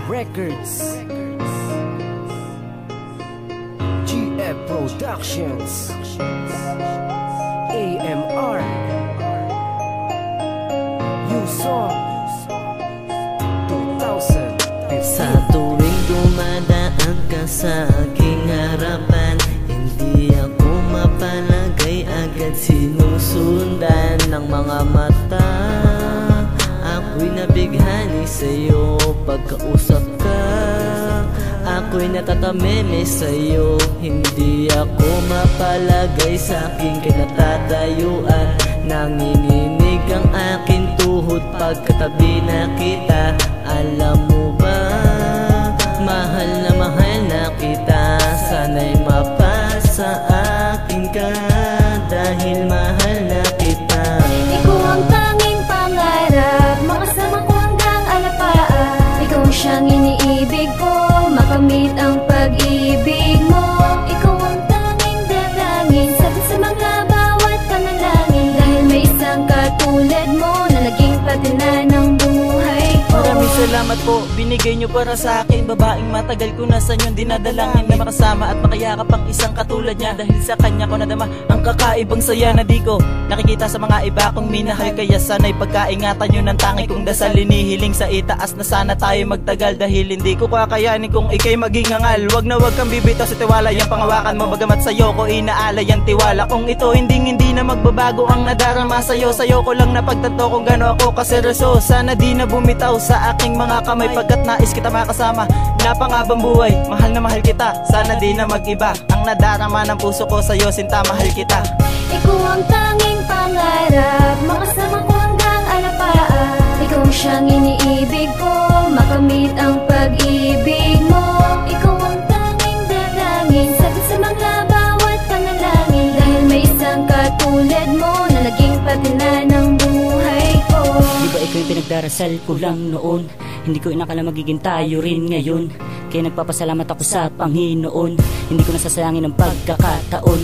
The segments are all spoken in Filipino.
Records, GF Productions, AMR, U-Song 2015. Sa tuwing dumadaan ka sa aking harapan, hindi ako mapalagay, agad sinusundan ng mga mata. Ako'y nabighani sa'yo pagkausap ka, ako'y natatameme sa'yo. Hindi ako mapalagay sa aking kinatatayuan, nanginginig ang aking tuhod pagkatabi na kita. Alam mo ba, mahal na kita, sana'y mapasa akin ka, dahil mahal na kita. Ikaw ang tanging pangarap, makasama ko hanggang alapaap. Ikaw siyang iniibig ko, makamit ang pag-ibig mo. Ikaw ang tanging dalangin, sagot sa mga bawat panalangin, dahil may isang katulad mo na naging patina ng buhay ko. Maraming salamat po, binigay nyo para sa akin, babaeng matagal ko na sa inyong dinadalangin, na makasama at makayakap ang isang katulad niya. Dahil sa kanya ko nadama ang kakaibang saya na di ko nakikita sa mga iba kong minahal. Kaya sana'y pagkaingatan nyo ng tangi kong dasal, hinihiling sa itaas na sana tayo magtagal. Dahil hindi ko kakayanin kung ikay maging angal. Wag na wag kang bibitaw sa tiwala, yung pangawakan mo, bagamat sa'yo ko inaalay ang tiwala kung ito hindi na magbabago ang nadarama sa'yo. Sa'yo ko lang napagtanto kung gano'n ako kaseryoso. Sana di na bumitaw sa aking mga kamay, pagkat nais kita makasama na pangabang buhay. Mahal na mahal kita, sana di na mag-iba ang nadarama ng puso ko sa'yo, sinta, mahal kita. Ikaw ang tanging pangarap, makasama ko hanggang alapaap. Ikaw siyang iniibig ko, makamit ang pag-ibig mo. Ikaw ang tanging dalangin, sagot sa mga bawat panalangin, dahil may isang katulad mo na naging patina ng buhay ko. Di ba ikaw yung pinagdarasal ko lang noon? Hindi ko inakala magiging tayo rin ngayon, kaya nagpapasalamat ako sa Panginoon. Hindi ko nasasayangin ang pagkakataon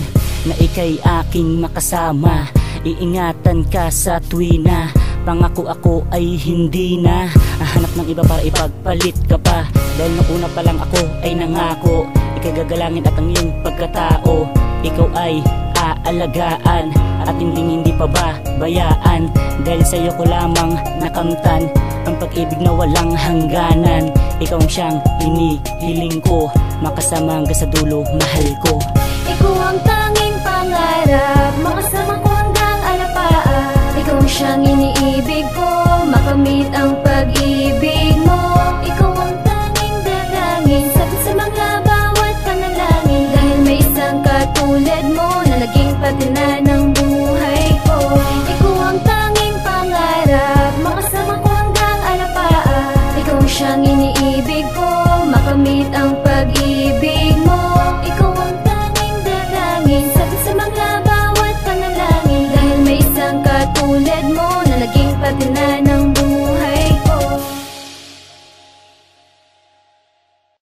na ika'y aking makasama. Iingatan ka sa tuwina, pangako ako ay hindi na hahanap ng iba para ipagpalit ka pa. Dahil nung una pa lang ako ay nangako, ika'y gagalangin at ang iyong pagkatao, ikaw ay aalagaan at hindi pa ba bayaan. Dahil sa'yo ko lamang nakamtan ang pag-ibig na walang hangganan. Ikaw ang siyang hinihiling ko, makasama hanggang sa dulo, mahal ko. Ikaw ang tanging pangarap, makasama ko hanggang alapaap. Ikaw ang siyang iniibig ko,